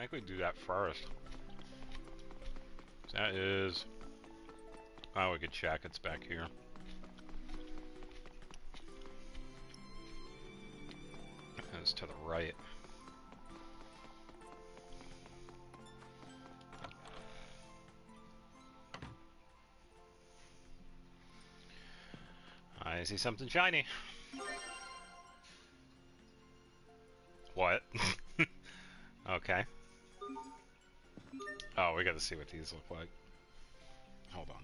think we do that first. That is... Oh, we could check. It's back here. It's to the right. I see something shiny. What? Okay. Oh, we gotta see what these look like. Hold on.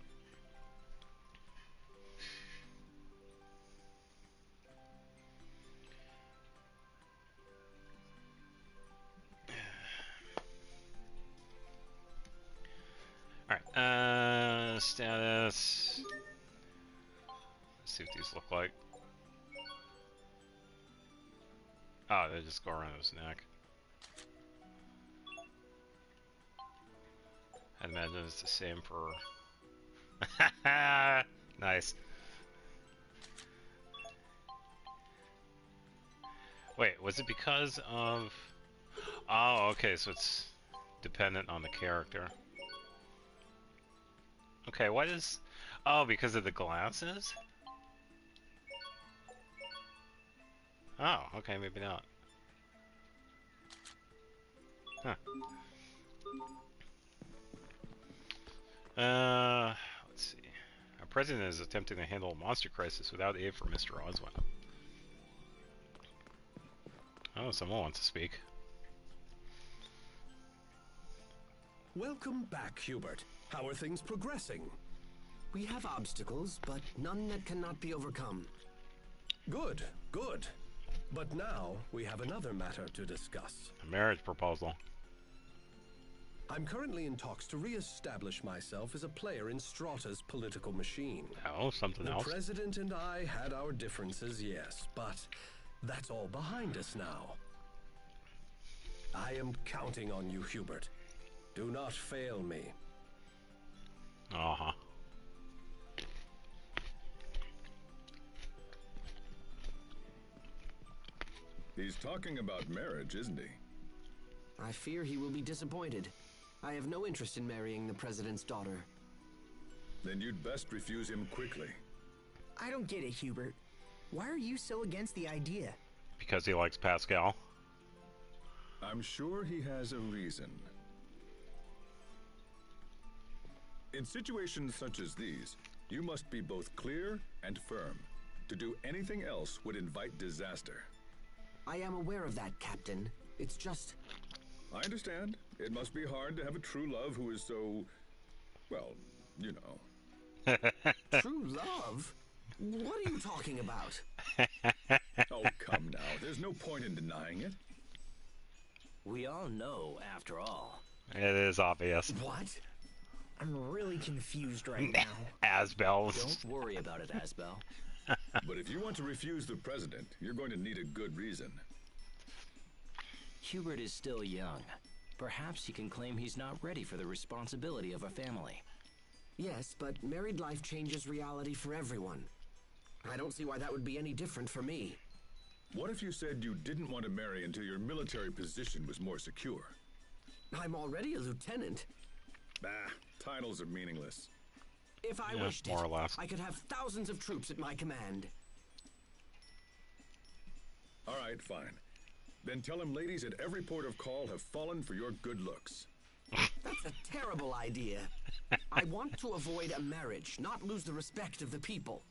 Alright, status. Let's see what these look like. Oh, they just go around his neck. I imagine it's the same for... Nice. Wait, was it because of... Oh, okay, so it's dependent on the character. Okay, what is... Oh, because of the glasses? Oh, okay, maybe not. Huh. Let's see. Our president is attempting to handle a monster crisis without aid from Mr. Oswald. Oh, someone wants to speak. Welcome back, Hubert. How are things progressing? We have obstacles, but none that cannot be overcome. Good, good. But now we have another matter to discuss. A marriage proposal. I'm currently in talks to re-establish myself as a player in Strata's political machine. Oh, something else. The president and I had our differences, yes, but that's all behind us now. I am counting on you, Hubert. Do not fail me. Uh-huh. He's talking about marriage, isn't he? I fear he will be disappointed. I have no interest in marrying the president's daughter. Then you'd best refuse him quickly. I don't get it, Hubert. Why are you so against the idea? Because he likes Pascal. I'm sure he has a reason. In situations such as these, you must be both clear and firm. To do anything else would invite disaster. I am aware of that, Captain. It's just... I understand. It must be hard to have a true love who is so... well, you know. True love? What are you talking about? Oh, come now. There's no point in denying it. We all know, after all. It is obvious. What? I'm really confused right now. Asbel. Don't worry about it, Asbel. But if you want to refuse the president, you're going to need a good reason. Hubert is still young. Perhaps he can claim he's not ready for the responsibility of a family. Yes, but married life changes reality for everyone. I don't see why that would be any different for me. What if you said you didn't want to marry until your military position was more secure? I'm already a lieutenant. Bah, titles are meaningless. If I Yeah, wished more or it, less. I could have thousands of troops at my command. All right, fine. Then tell him ladies at every port of call have fallen for your good looks. That's a terrible idea. I want to avoid a marriage, not lose the respect of the people.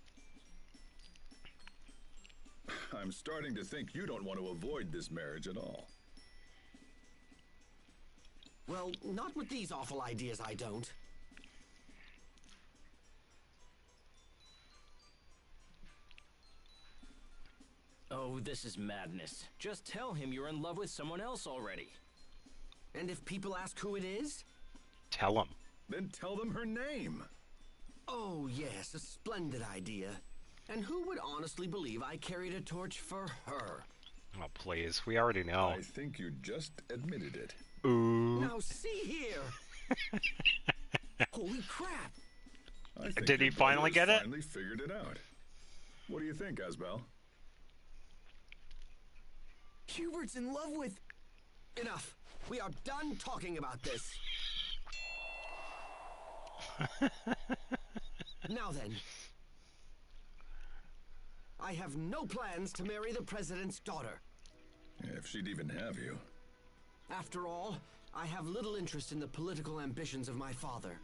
I'm starting to think you don't want to avoid this marriage at all. Well, not with these awful ideas, I don't. Oh, this is madness. Just tell him you're in love with someone else already. And if people ask who it is? Tell him. Then tell them her name. Oh, yes, a splendid idea. And who would honestly believe I carried a torch for her? Oh, please. We already know. I think you just admitted it. Ooh. Now see here! Holy crap! I think Did he your finally brother get it? Finally figured it out. What do you think, Asbel? Hubert's in love with... Enough. We are done talking about this. Now then. I have no plans to marry the president's daughter. If she'd even have you. After all, I have little interest in the political ambitions of my father.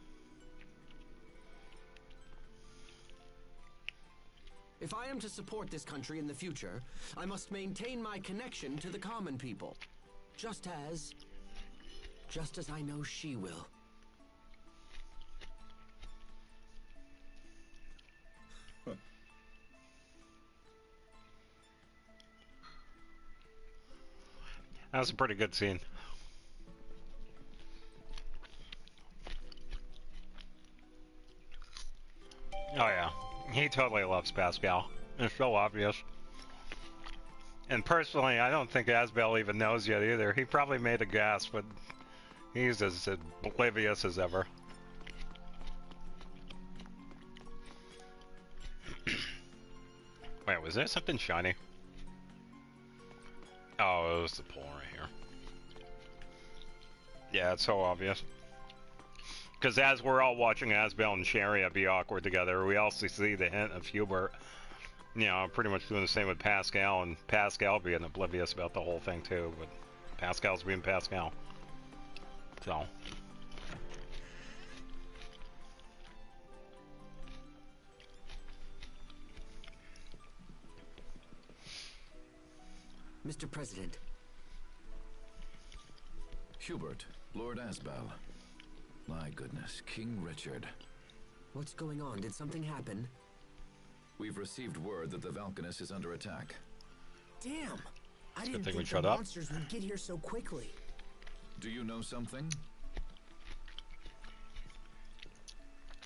If I am to support this country in the future, I must maintain my connection to the common people. Just as I know she will. That was a pretty good scene. Oh yeah, he totally loves Pascal. It's so obvious. And personally, I don't think Asbel even knows yet either. He probably made a guess, but he's as oblivious as ever. Wait, was there something shiny? Oh, it was the pole right here. Yeah, it's so obvious. Because as we're all watching Asbel and Sharia be awkward together, we also see the hint of Hubert, you know, pretty much doing the same with Pascal, and Pascal being oblivious about the whole thing too, but Pascal's being Pascal. So. Mr. President. Hubert, Lord Asbel. My goodness, King Richard. What's going on? Did something happen? We've received word that the Valkanus is under attack. Damn! I didn't thing we think showed the up. monsters would get here so quickly. Do you know something?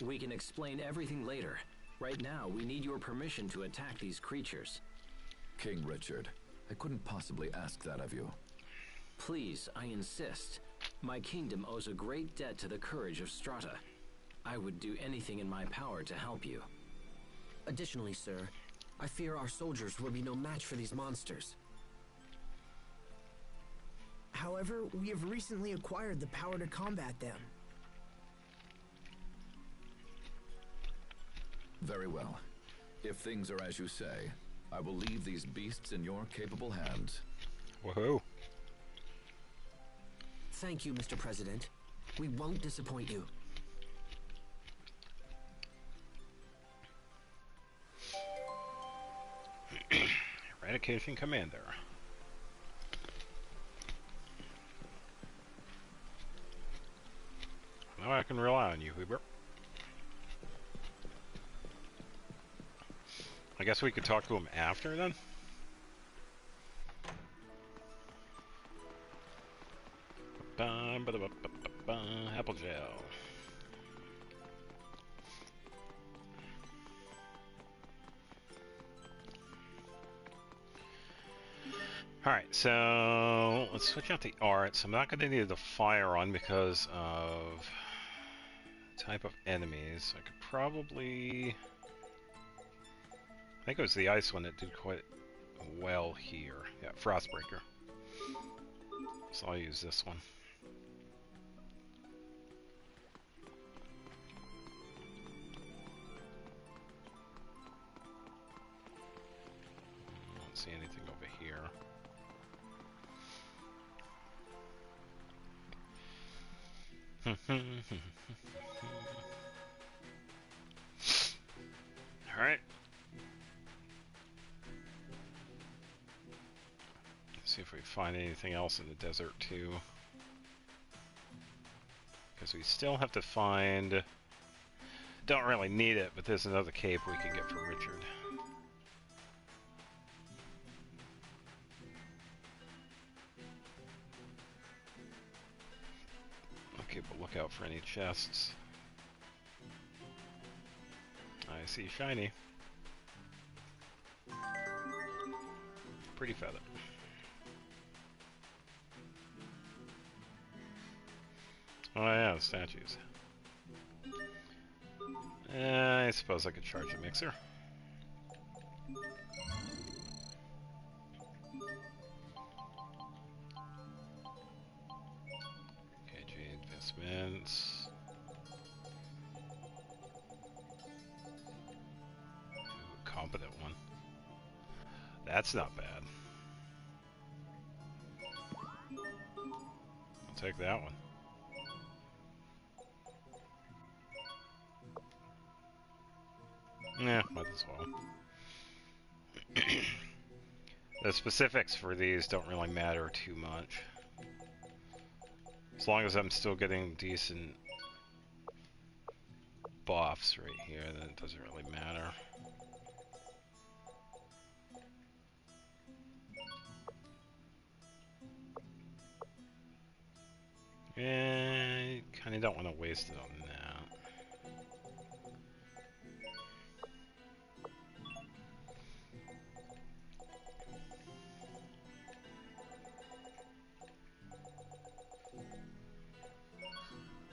We can explain everything later. Right now, we need your permission to attack these creatures. King Richard, I couldn't possibly ask that of you. Please, I insist. My kingdom owes a great debt to the courage of Strata. I would do anything in my power to help you. Additionally, sir, I fear our soldiers will be no match for these monsters. However, we have recently acquired the power to combat them. Very well. If things are as you say, I will leave these beasts in your capable hands. Woohoo. Thank you, Mr. President. We won't disappoint you. Eradication Commander. Now I can rely on you, Hubert. I guess we could talk to him after then? Apple gel. Alright, so let's switch out the arts. I'm not going to need the fire on because of type of enemies. I could probably... I think it was the ice one that did quite well here. Yeah, Frostbreaker. So I'll use this one. I don't see anything over here. All right. Let's see if we find anything else in the desert too. Because we still have to find... Don't really need it, but there's another cape we can get for Richard. I'll keep a lookout for any chests. I see shiny. Pretty feather. Oh yeah, the statues. I suppose I could charge a mixer. Advancements. Competent one. That's not bad. I'll take that one. Yeah, might as well. The specifics for these don't really matter too much. As long as I'm still getting decent buffs right here, then it doesn't really matter. And kind of don't want to waste it on that.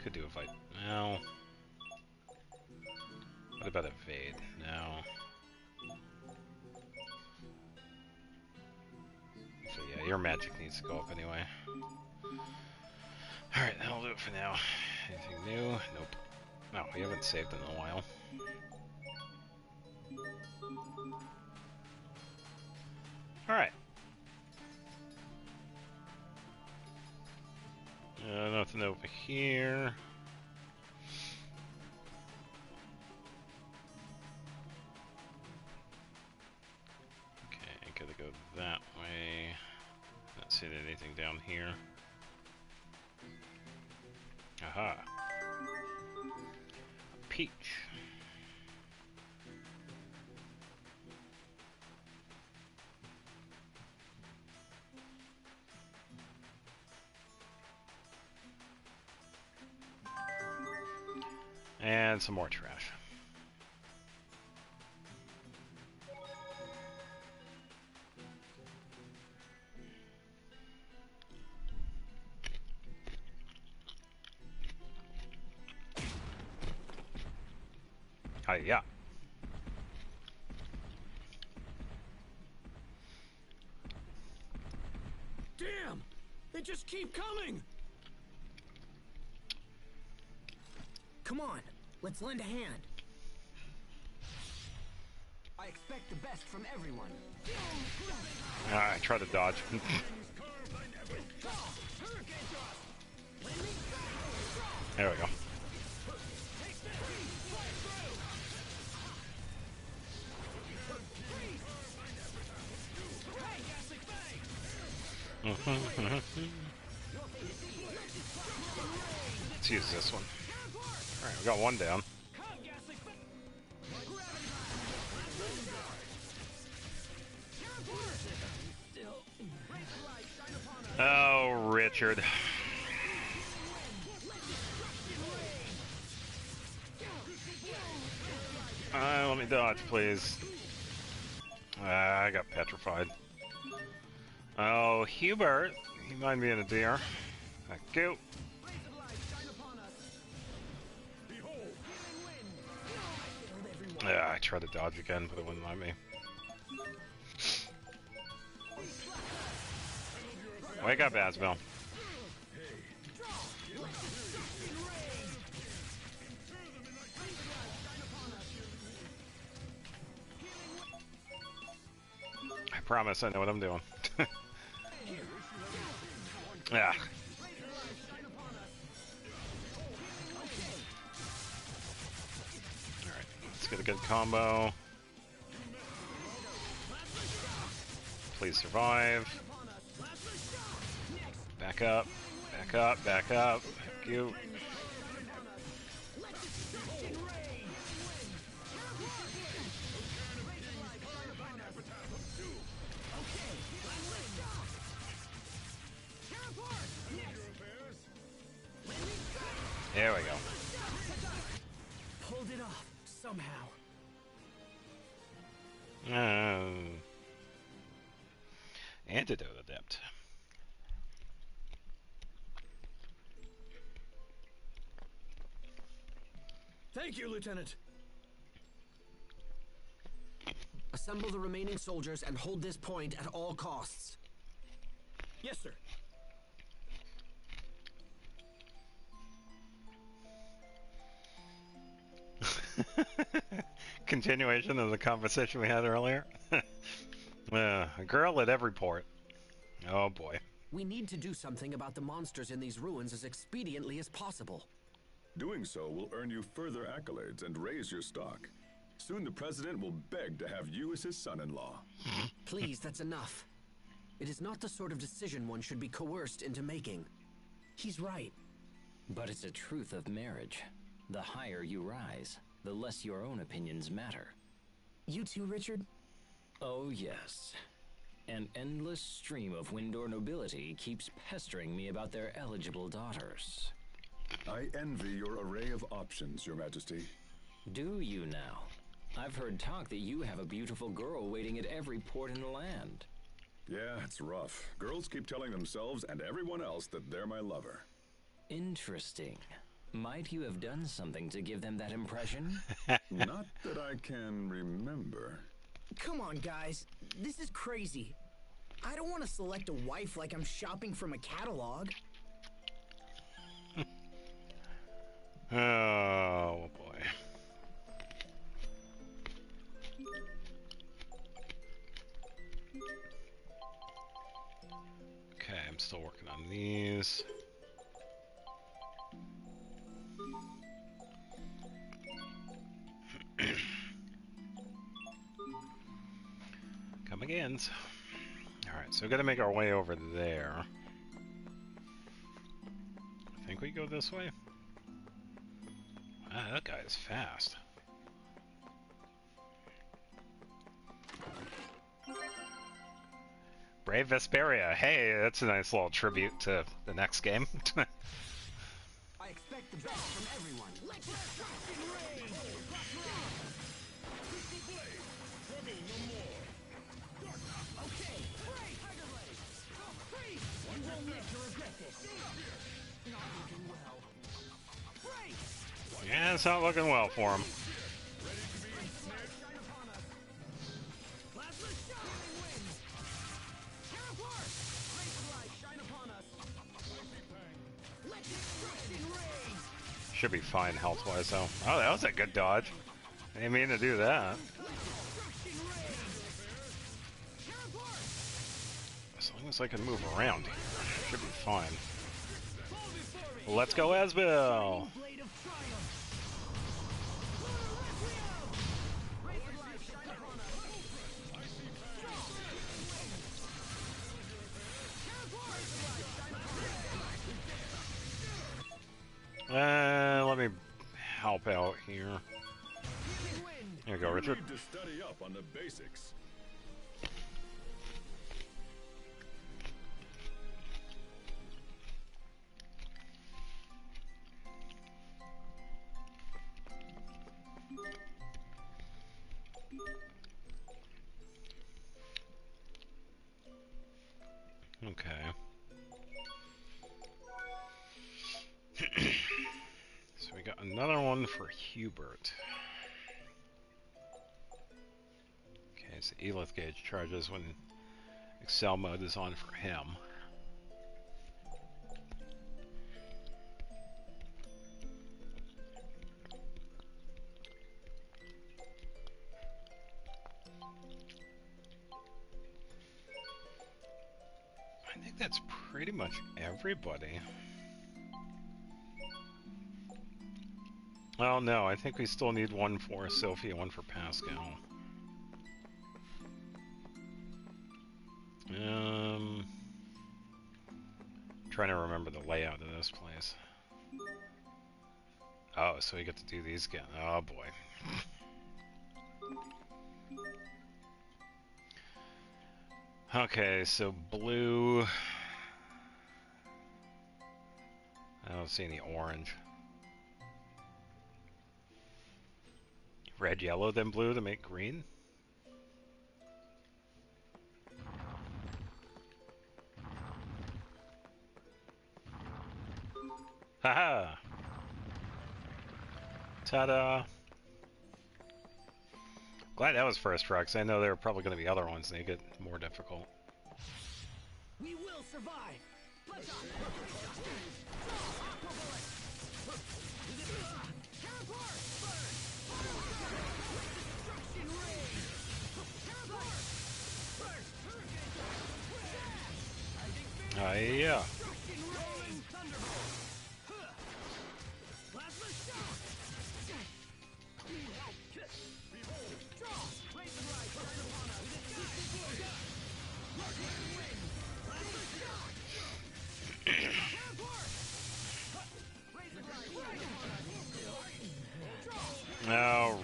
Could do a fight. No. What about evade? No. So yeah, your magic needs to go up anyway. Alright, that'll do it for now. Anything new? Nope. No, we haven't saved in a while. Alright. Nothing over here. Okay, gotta go that way. Not seeing anything down here. Aha. Peach. And some more trash. Yeah. Damn! They just keep coming! Come on, let's lend a hand. I expect the best from everyone. I tried to dodge. There we go. Let's use this one. Alright, we got one down. Oh, Richard. Let me dodge, please. I got petrified. Oh, Hubert. You mind being a deer? Thank you. Yeah, I tried to dodge again, but it wouldn't let me. Wake up, Asbel. I promise I know what I'm doing. Yeah. Alright, let's get a good combo. Please survive. Back up, back up, back up. Thank you. There we go. Pulled it off somehow. Antidote adept. Thank you, Lieutenant. Assemble the remaining soldiers and hold this point at all costs. Yes, sir. Continuation of the conversation we had earlier. A girl at every port. Oh boy. We need to do something about the monsters in these ruins as expediently as possible. Doing so will earn you further accolades and raise your stock. Soon the president will beg to have you as his son-in-law. Please, that's enough. It is not the sort of decision one should be coerced into making. He's right. But it's a truth of marriage. The higher you rise, the less your own opinions matter. You too, Richard? Oh, yes. An endless stream of Windor nobility keeps pestering me about their eligible daughters. I envy your array of options, Your Majesty. Do you now? I've heard talk that you have a beautiful girl waiting at every port in the land. Yeah, it's rough. Girls keep telling themselves and everyone else that they're my lover. Interesting. Might you have done something to give them that impression? Not that I can remember. Come on, guys. This is crazy. I don't want to select a wife like I'm shopping from a catalog. Oh boy. Okay, I'm still working on these. Come again. Alright, so we gotta make our way over there. I think we go this way. Wow, that guy is fast. Brave Vesperia. Hey, that's a nice little tribute to the next game. I expect the best from everyone. Let's okay, break! Freeze! You won't live to regret this. Not looking well. Break! Yeah, it's not looking well for him. Should be fine health-wise, though. Oh, that was a good dodge. I didn't mean to do that. As long as I can move around here, should be fine. Let's go, Asbel! Let me help out here. Here you go, Richard. You need to study up on the basics. Okay. So we got another one for Hubert. Okay, so Elith gauge charges when Excel mode is on for him. I think that's pretty much everybody. Oh no, I think we still need one for Sophie and one for Pascal. Trying to remember the layout of this place. Oh, so we get to do these again. Oh boy. Okay, so blue. I don't see any orange. Red, yellow, then blue to make green? Haha! Ta-da! Glad that was first try, because I know there are probably going to be other ones and they get more difficult. We will survive! Let's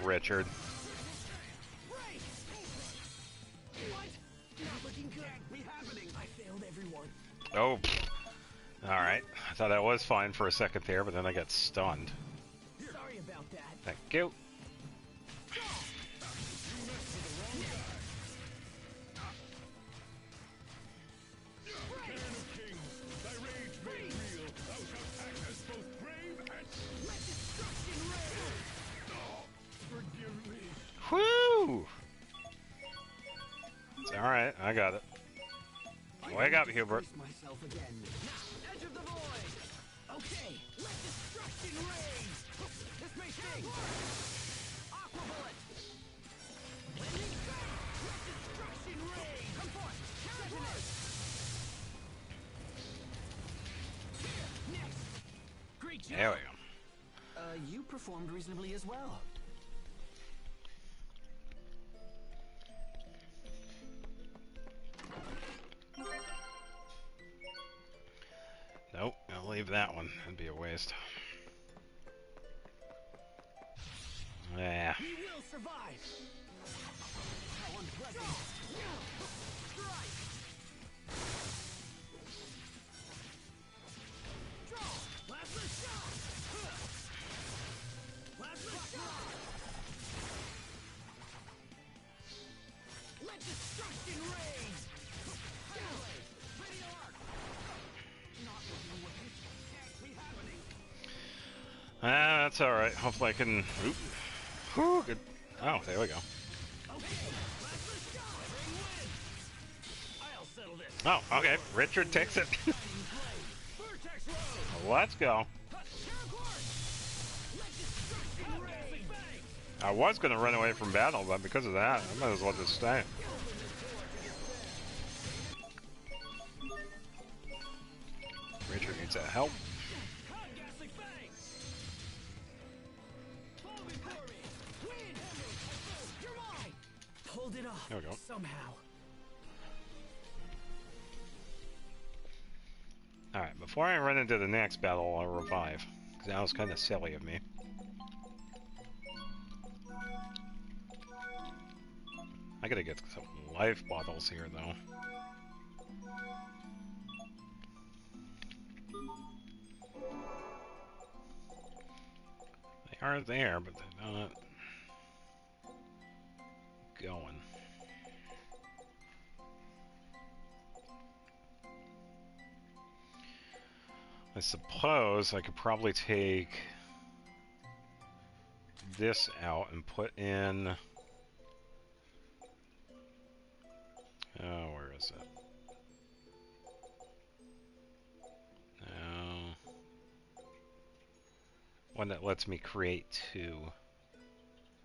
Richard. What? Not looking good. Can't be happening. I failed everyone. Oh. Alright. I thought that was fine for a second there, but then I got stunned. Sorry about that. Thank you. Woo! It's alright, I got it. Wake up, Hubert. Myself again. Now, edge of the void. Okay, let destruction rage. This may sting. Aqua bullet. Blending fate. Let destruction rage. Come forth. Detonate. Here, next. Great job. There we go. You performed reasonably as well. Nope, I'll leave that one. That'd be a waste. Yeah. We will survive. How unpleasant. Strike. Draw. Plasma shot. Plasma shot. Let destruction rage. Hellblade. Radial arc. Not looking with it. Can't be happening. Ah, that's alright. Hopefully I can... Oop. Whew, good. Oh, there we go. Oh, okay. Richard takes it. Let's go. I was going to run away from battle, but because of that, I might as well just stay. Richard needs that help. Pulled it off. There we go. Somehow. Alright, before I run into the next battle, I'll revive. Because that was kind of silly of me. I gotta get some life bottles here, though. They are there, but they're not going. I suppose I could probably take this out and put in... Oh, where is it? No. One that lets me create two.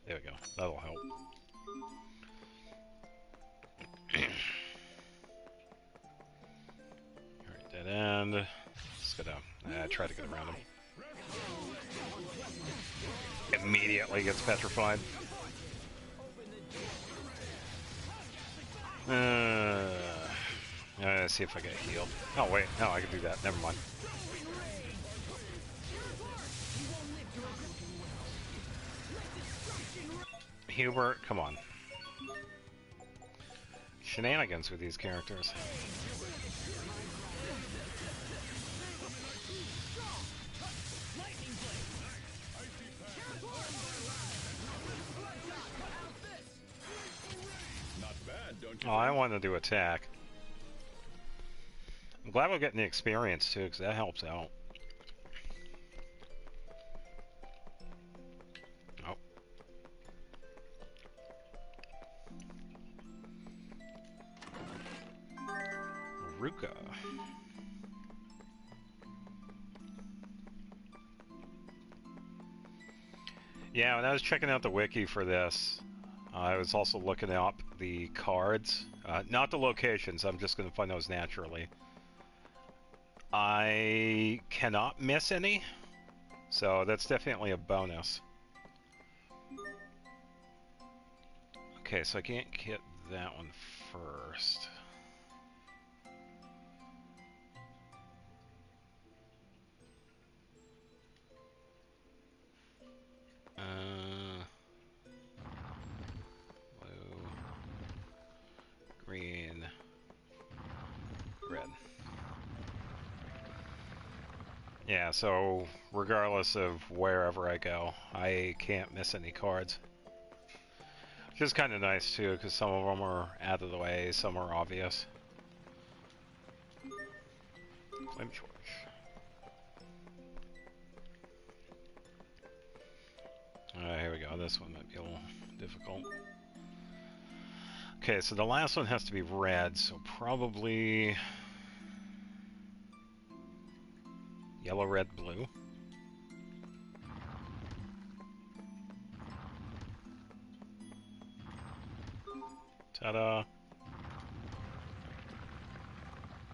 There we go. That'll help. Alright, dead end. Just gotta try to get around him. Immediately gets petrified. Let's see if I get healed. Oh wait, no, I can do that. Never mind. Hubert, come on. Shenanigans with these characters. Oh, I want to do attack. I'm glad we're getting the experience too, because that helps out. Oh. Ruka. Yeah, when I was checking out the wiki for this, I was also looking up the cards, not the locations. I'm just going to find those naturally. I cannot miss any, so that's definitely a bonus. Okay, so I can't get that one first. Yeah, so regardless of wherever I go, I can't miss any cards. Which is kind of nice too, because some of them are out of the way, some are obvious. Flame Torch. Here we go. This one might be a little difficult. Okay, so the last one has to be red, so probably yellow, red, blue. Ta-da!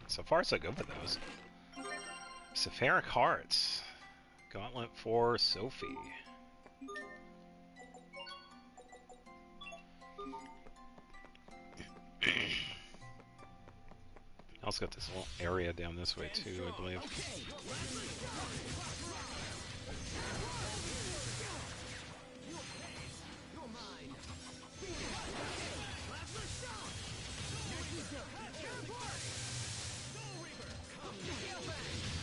So far, so good with those. Sephiric Hearts. Gauntlet for Sophie. I also got this little area down this way too, I believe.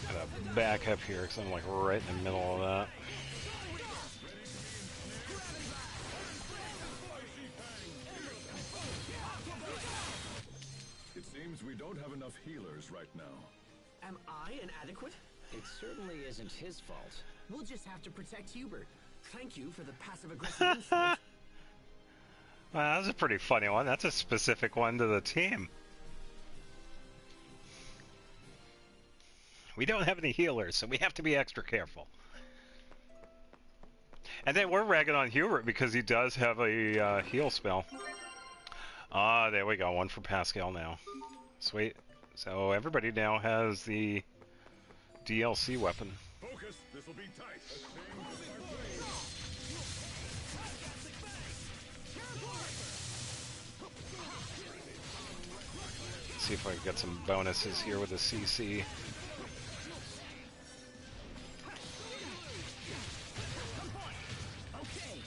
Gotta back up here because I'm like right in the middle of that. It seems we don't have enough healers right now. Am I inadequate? It certainly isn't his fault. We'll just have to protect Hubert. Thank you for the passive-aggressive insult. Well, that was a pretty funny one. That's a specific one to the team. We don't have any healers, so we have to be extra careful. And then we're ragging on Hubert because he does have a heal spell. Ah, there we go. One for Pascal now. Sweet. So everybody now has the DLC weapon. Focus, this will be tight. See if I can get some bonuses here with the CC.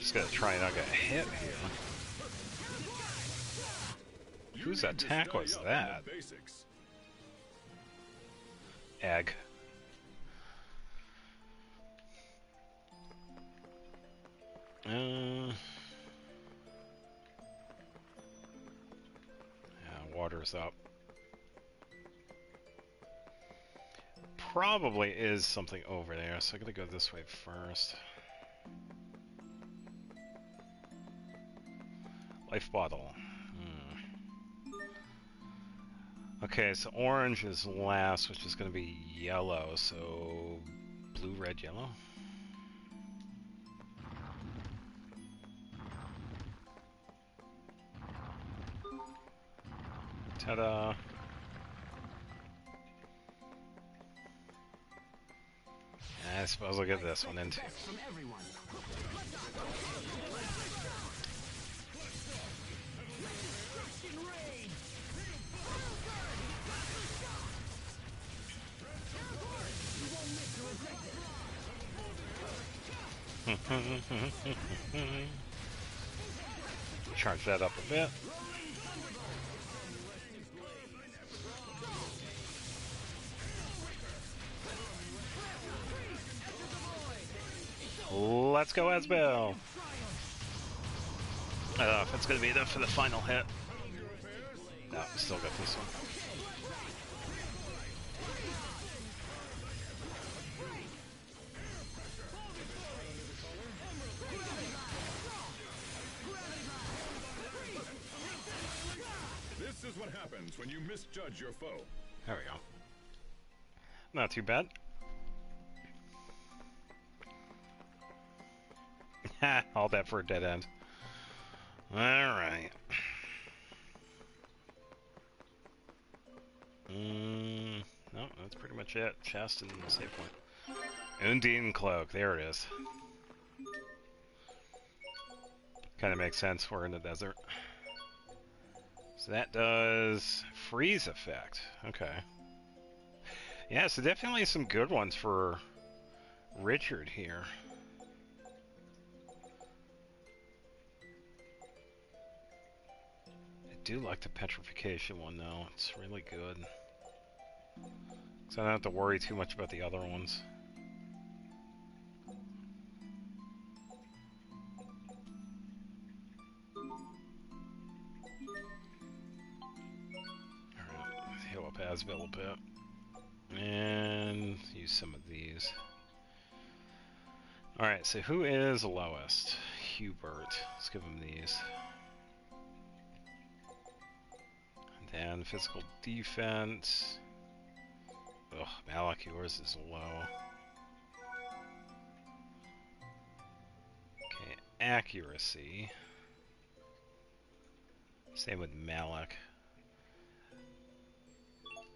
Just gotta try and not get hit here. Whose attack was that? Egg. Yeah, water's up. Probably is something over there, so I'm gonna go this way first. Life bottle. Okay, so orange is last, which is going to be yellow, so blue, red, yellow. Ta-da! I suppose I'll get this one in too. Charge that up a bit. Let's go, Asbel! I don't know if it's going to be enough for the final hit. No, still got this one. This is what happens when you misjudge your foe. There we go. Not too bad. All that for a dead end. Alright. No, that's pretty much it. Chest and save point. Undine Cloak, there it is. Kind of makes sense, we're in the desert. So that does freeze effect. Okay. Yeah, so definitely some good ones for Richard here. I do like the petrification one though. It's really good. So I don't have to worry too much about the other ones. Asbel a bit. And use some of these. Alright, so who is lowest? Hubert. Let's give him these. And then physical defense. Ugh, Malak, yours is low. Okay, accuracy. Same with Malak.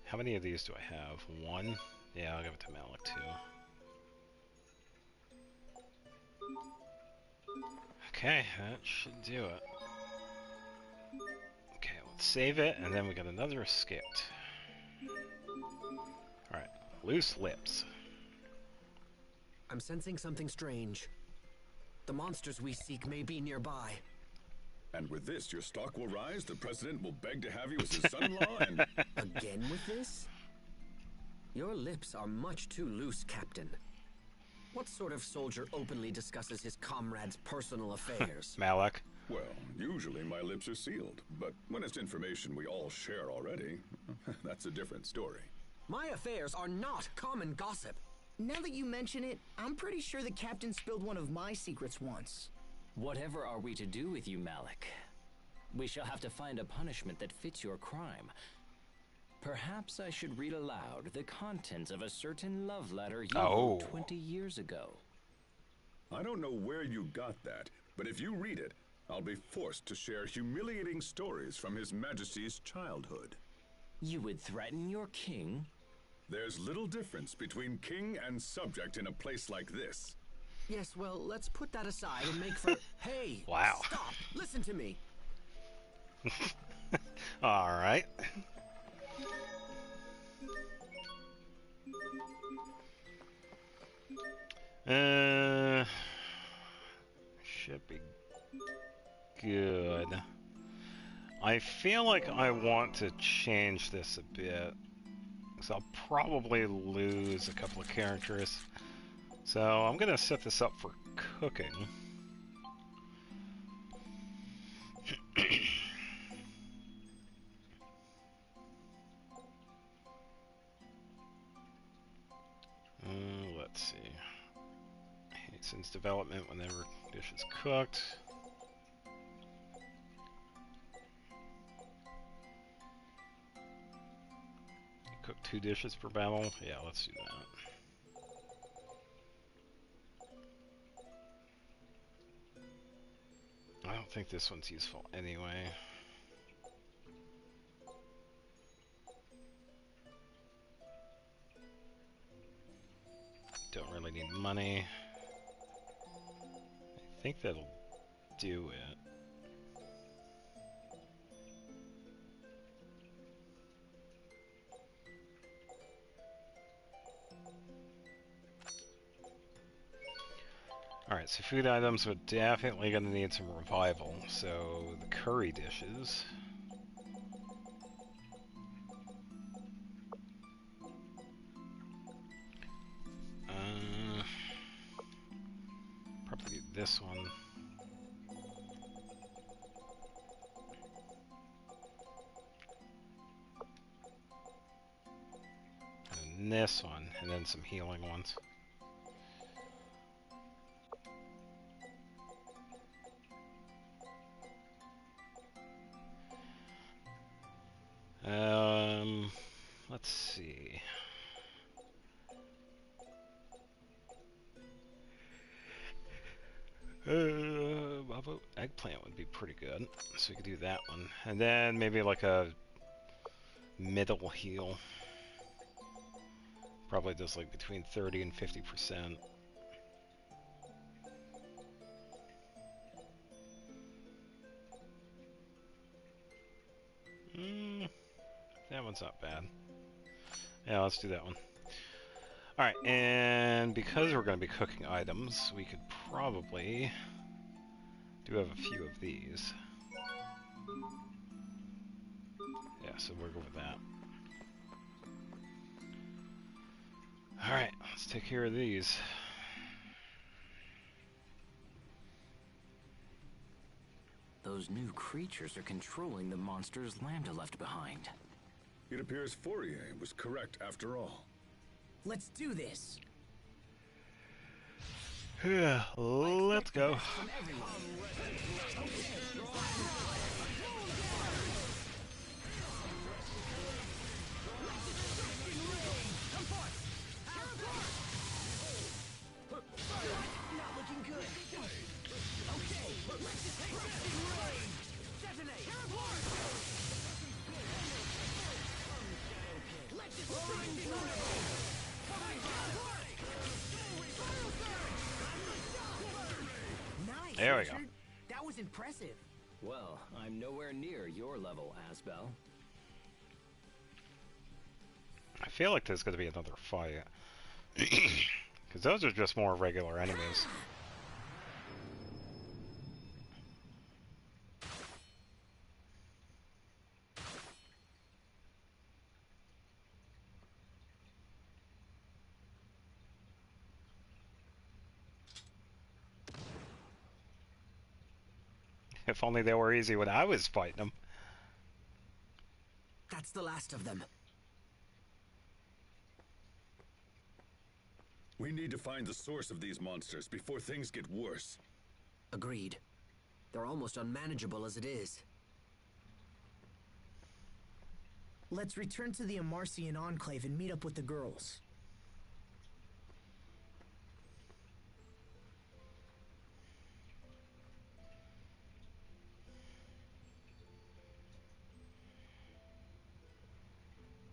How many of these do I have? One? Yeah, I'll give it to Malak too. Okay, that should do it. Okay, let's save it, and then we got another skipped. Alright, loose lips. I'm sensing something strange. The monsters we seek may be nearby. And with this, your stock will rise, the president will beg to have you as his son-in-law, and... Again with this? Your lips are much too loose, Captain. What sort of soldier openly discusses his comrades' personal affairs? Malak. Well, usually my lips are sealed, but when it's information we all share already, that's a different story. My affairs are not common gossip. Now that you mention it, I'm pretty sure the captain spilled one of my secrets once. Whatever are we to do with you, Malik? We shall have to find a punishment that fits your crime. Perhaps I should read aloud the contents of a certain love letter you wrote 20 years ago. I don't know where you got that, but if you read it, I'll be forced to share humiliating stories from His Majesty's childhood. You would threaten your king? There's little difference between king and subject in a place like this. Yes, well, let's put that aside and make for... Hey! Wow. Stop! Listen to me! Alright. Should be good. I feel like I want to change this a bit. So I'll probably lose a couple of characters. So I'm going to set this up for cooking. Let's see. Hastens development whenever dish is cooked. Cook 2 dishes per battle. Yeah, let's do that. I don't think this one's useful anyway. Don't really need money. I think that'll do it. Alright, so food items are definitely going to need some revival. So the curry dishes. Probably need this one. And this one, and then some healing ones. Let's see. Eggplant would be pretty good, so we could do that one. And then maybe like a middle heal. Probably does like between 30 and 50%. That one's not bad. Yeah, let's do that one. Alright, and because we're going to be cooking items, we could probably do have a few of these. Yeah, so we'll go with that. Alright, let's take care of these. Those new creatures are controlling the monsters Lambda left behind. It appears Fourier was correct after all. Let's do this. Yeah, let's go. From everyone. Not looking good. Okay, let's just take this in range. Detonate. Let's just take in range. Nice, There we go. Richard. That was impressive. Well, I'm nowhere near your level, Asbel. I feel like there's going to be another fight. Because those are just more regular enemies. If only they were easy when I was fighting them. That's the last of them. We need to find the source of these monsters before things get worse. Agreed. They're almost unmanageable as it is. Let's return to the Amarcian Enclave and meet up with the girls.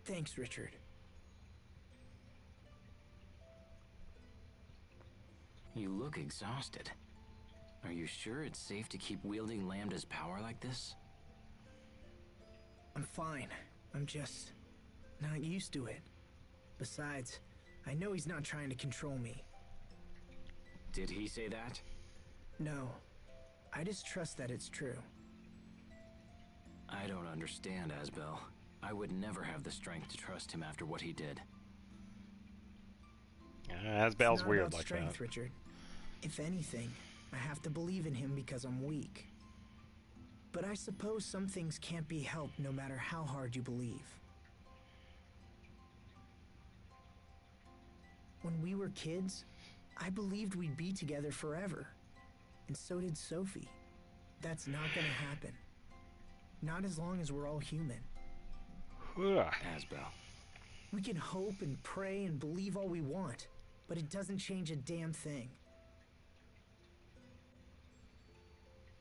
Thanks, Richard. You look exhausted. Are you sure it's safe to keep wielding Lambda's power like this? I'm fine. I'm just not used to it. Besides, I know he's not trying to control me. Did he say that? No, I just trust that it's true. I don't understand, Asbel. I would never have the strength to trust him after what he did. Asbel's It's not weird about like strength, that. Richard. If anything, I have to believe in him because I'm weak. But I suppose some things can't be helped no matter how hard you believe. When we were kids, I believed we'd be together forever. And so did Sophie. That's not gonna happen. Not as long as we're all human. Asbel. We can hope and pray and believe all we want, but it doesn't change a damn thing.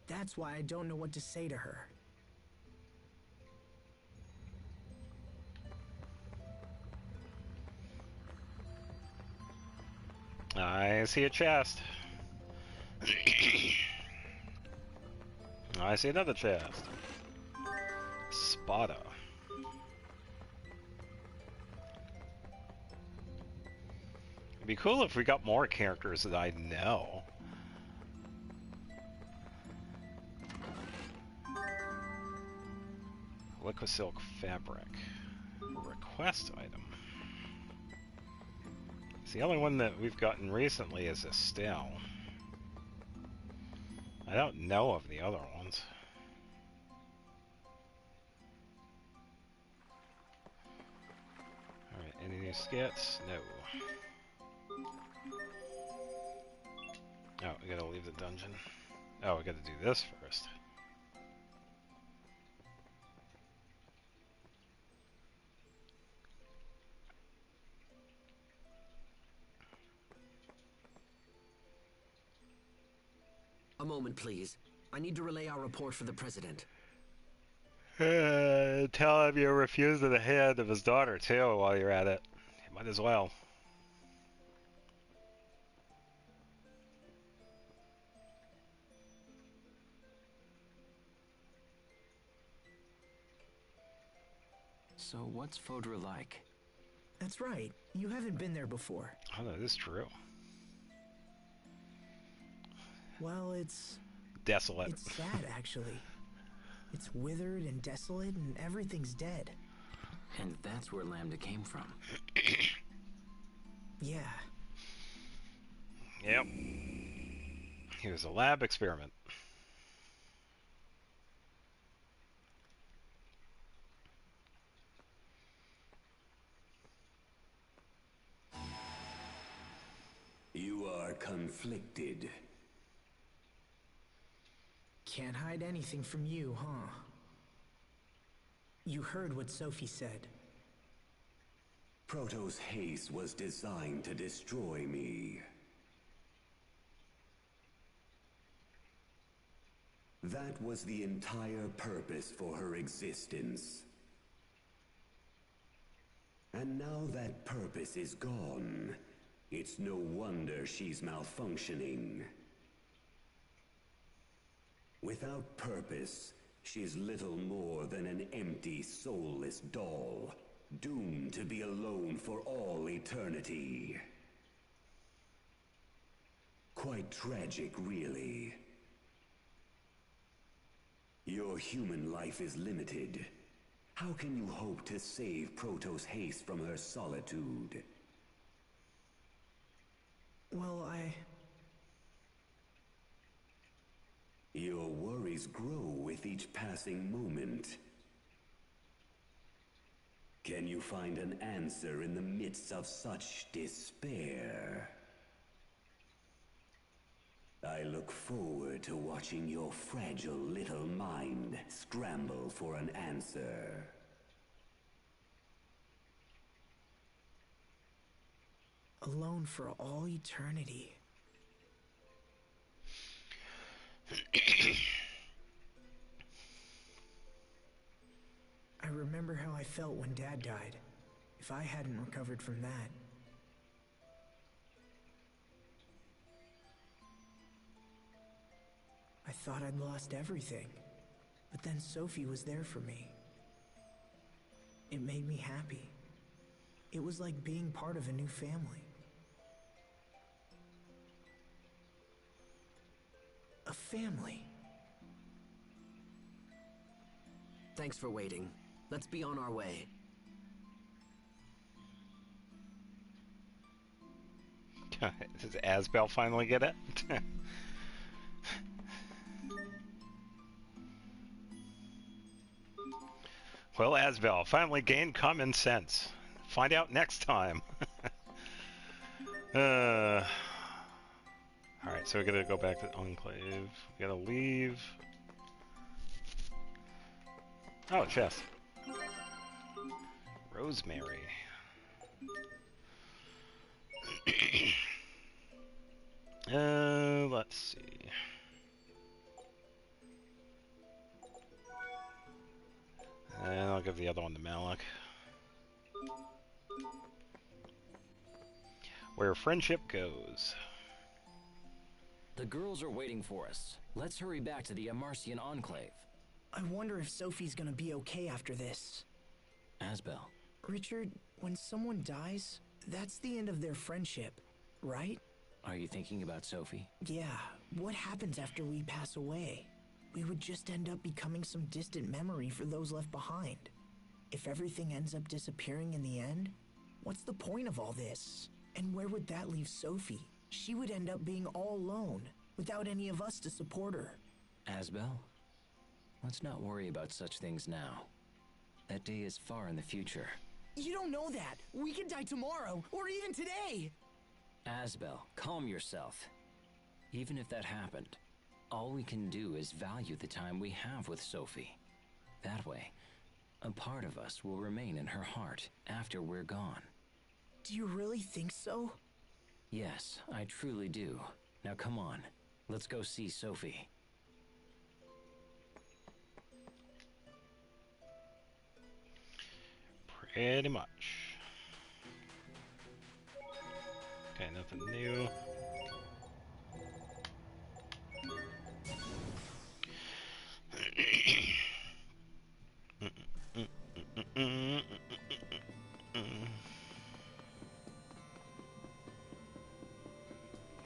That's why I don't know what to say to her. I see a chest. I see another chest. Spada. It'd be cool if we got more characters that I know. Liquid silk fabric. Request item. The only one that we've gotten recently is Estelle. I don't know of the other ones. Alright, any new skits? No. Oh, we gotta leave the dungeon. Oh, we gotta do this first. A moment, please. I need to relay our report for the president. Tell him you refused the hand of his daughter, too, while you're at it. You might as well. So what's Fodra like? That's right. You haven't been there before. Oh, that is true. Well, it's Desolate. sad, actually. It's withered and desolate, and everything's dead. And that's where Lambda came from. Yeah. Yep. He was a lab experiment. conflicted. Can't hide anything from you, huh? You heard what Sophie said. Protoss haste was designed to destroy me. That was the entire purpose for her existence. And now that purpose is gone, it's no wonder she's malfunctioning. Without purpose, she's little more than an empty, soulless doll, doomed to be alone for all eternity. Quite tragic, really. Your human life is limited. How can you hope to save Protoss haste from her solitude? Well, Your worries grow with each passing moment. Can you find an answer in the midst of such despair? I look forward to watching your fragile little mind scramble for an answer. alone for all eternity. I remember how I felt when Dad died. If I hadn't recovered from that. I thought I'd lost everything, but then Sophie was there for me. It made me happy. It was like being part of a new family. A family. Thanks for waiting. Let's be on our way. Does Asbel finally get it? Well, Asbel finally gained common sense. Find out next time. Alright, so we gotta go back to the Enclave. We gotta leave. Oh, chest. Rosemary. Let's see. And I'll give the other one to Malik. Where friendship goes. The girls are waiting for us. Let's hurry back to the Amarcian Enclave. I wonder if Sophie's gonna be okay after this. Asbel. Richard, when someone dies, that's the end of their friendship, right? Are you thinking about Sophie? Yeah, what happens after we pass away? We would just end up becoming some distant memory for those left behind. If everything ends up disappearing in the end, what's the point of all this? And where would that leave Sophie? She would end up being all alone, without any of us to support her. Asbel, let's not worry about such things now. That day is far in the future. You don't know that. We could die tomorrow, or even today. Asbel, calm yourself. Even if that happened, all we can do is value the time we have with Sophie. That way, a part of us will remain in her heart after we're gone. Do you really think so? Yes, I truly do. Now come on, let's go see Sophie. Pretty much. Okay, nothing new.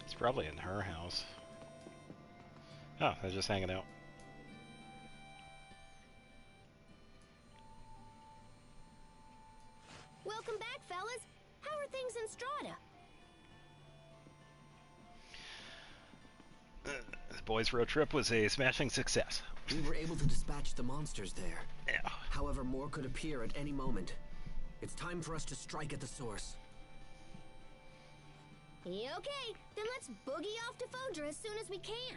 It's probably in her house. Oh, they're just hanging out. Welcome back, fellas. How are things in Strata? The boys' road trip was a smashing success. We were able to dispatch the monsters there. Yeah. However, more could appear at any moment. It's time for us to strike at the source. Yeah, okay, then let's boogie off to Fodra as soon as we can.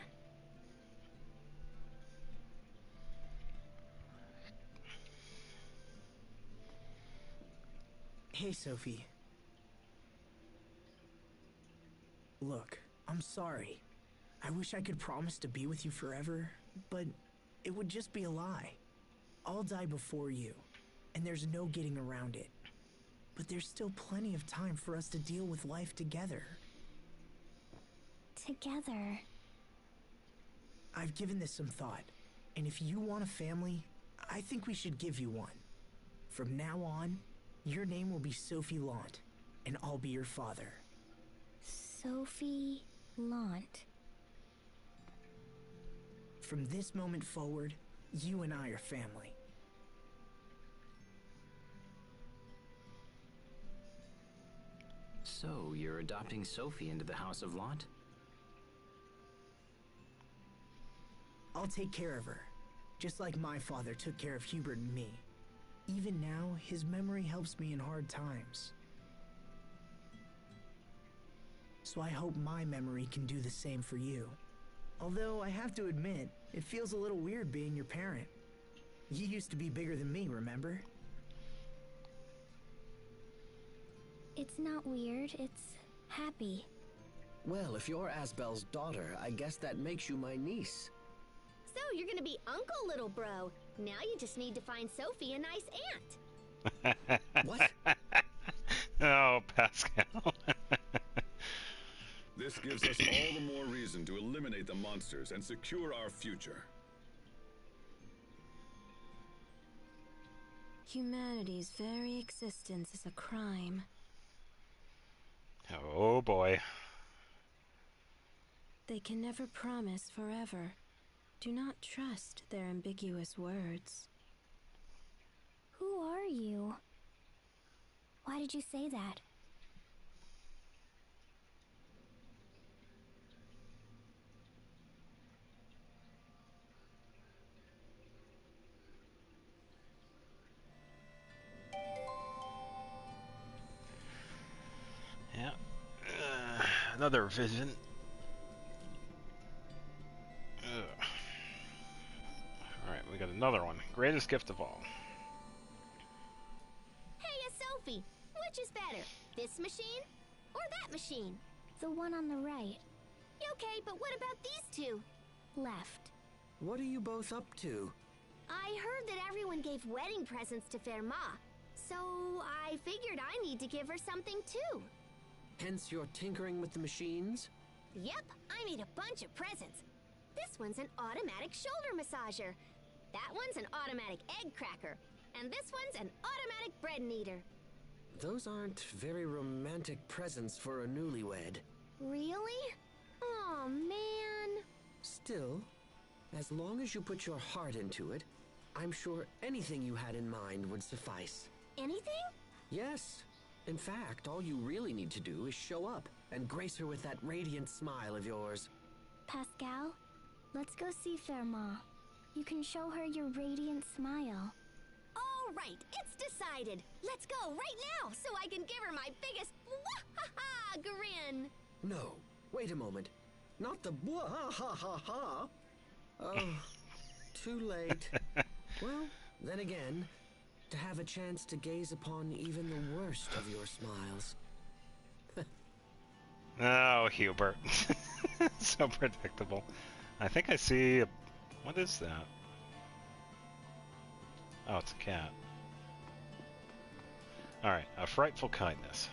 Hey, Sophie. Look, I'm sorry. I wish I could promise to be with you forever, but it would just be a lie. I'll die before you, and there's no getting around it. But there's still plenty of time for us to deal with life together. Together? I've given this some thought, and if you want a family, I think we should give you one. From now on, your name will be Sophie Lant, and I'll be your father. Sophie Lant. From this moment forward, you and I are family. So, you're adopting Sophie into the House of Lant? I'll take care of her, just like my father took care of Hubert and me. Even now, his memory helps me in hard times. So I hope my memory can do the same for you. Although I have to admit, it feels a little weird being your parent. You used to be bigger than me, remember? It's not weird, it's happy. Well, if you're Asbel's daughter, I guess that makes you my niece. So you're gonna be Uncle Little Bro. Now you just need to find Sophie a nice aunt. What? Oh, Pascal. This gives us all the more reason to eliminate the monsters and secure our future. Humanity's very existence is a crime. Oh boy. They can never promise forever. Do not trust their ambiguous words. Who are you? Why did you say that? Yeah. Another vision. Alright, we got another one. Greatest gift of all. Hey, Sophie, which is better, this machine or that machine? The one on the right. Okay, but what about these two? Left. What are you both up to? I heard that everyone gave wedding presents to Fermat, so I figured I need to give her something too. Hence you're tinkering with the machines? Yep, I made a bunch of presents. This one's an automatic shoulder massager. That one's an automatic egg cracker. And this one's an automatic bread kneader. Those aren't very romantic presents for a newlywed. Really? Oh, man. Still, as long as you put your heart into it, I'm sure anything you had in mind would suffice. Anything? Yes. In fact, all you really need to do is show up and grace her with that radiant smile of yours. Pascal, let's go see Fermat. You can show her your radiant smile. All right, it's decided. Let's go right now so I can give her my biggest wah-ha-ha grin. No, wait a moment. Not the blah-ha-ha-ha. Oh, too late. Well, then again, to have a chance to gaze upon even the worst of your smiles. Oh, Hubert. So predictable. I think I see a... What is that? Oh, it's a cat. Alright, a frightful kindness.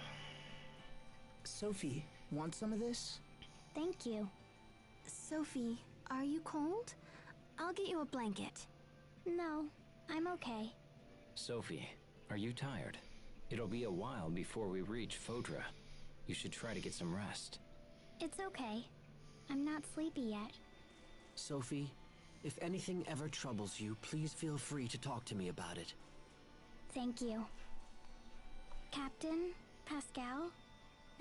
Sophie, want some of this? Thank you. Sophie, are you cold? I'll get you a blanket. No, I'm okay. Sophie, are you tired? It'll be a while before we reach Fodra. You should try to get some rest. It's okay. I'm not sleepy yet. Sophie, if anything ever troubles you, please feel free to talk to me about it. Thank you. Captain, Pascal,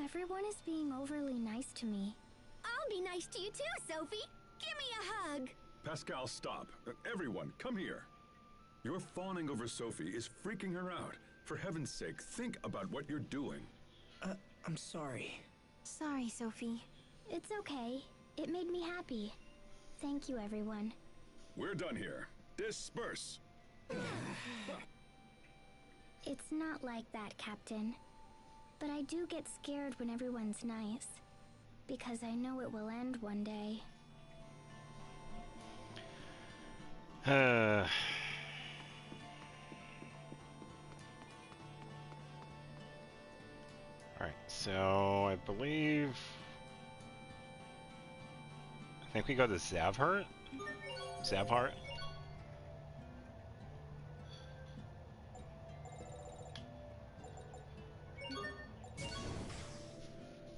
everyone is being overly nice to me. I'll be nice to you too, Sophie. Give me a hug. Pascal, stop. Everyone, come here. Your fawning over Sophie is freaking her out. For heaven's sake, think about what you're doing. I'm sorry. Sorry, Sophie. It's okay. It made me happy. Thank you, everyone. We're done here. Disperse. It's not like that, Captain. But I do get scared when everyone's nice. Because I know it will end one day. Alright, so I believe... I think we go to Zavhart? Zavhart?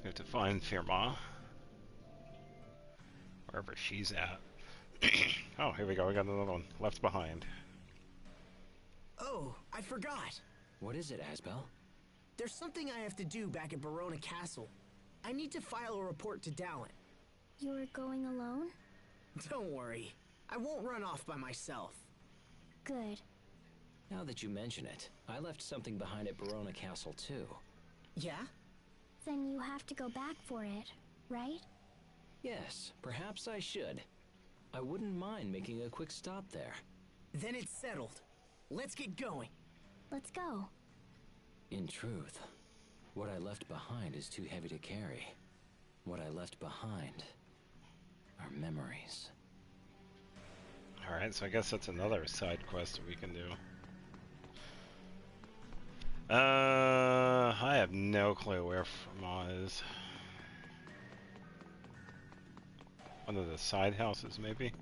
We have to find Firma. Wherever she's at. Oh, here we go. We got another one. Left Behind. Oh, I forgot. What is it, Asbel? There's something I have to do back at Verona Castle. I need to file a report to Dallin. You're going alone? Don't worry. I won't run off by myself. Good. Now that you mention it, I left something behind at Verona Castle too. Yeah? Then you have to go back for it, right? Yes, perhaps I should. I wouldn't mind making a quick stop there. Then it's settled. Let's get going. Let's go. In truth, what I left behind is too heavy to carry. What I left behind are memories. Alright, so I guess that's another side quest that we can do. I have no clue where Firma is. One of the side houses, maybe?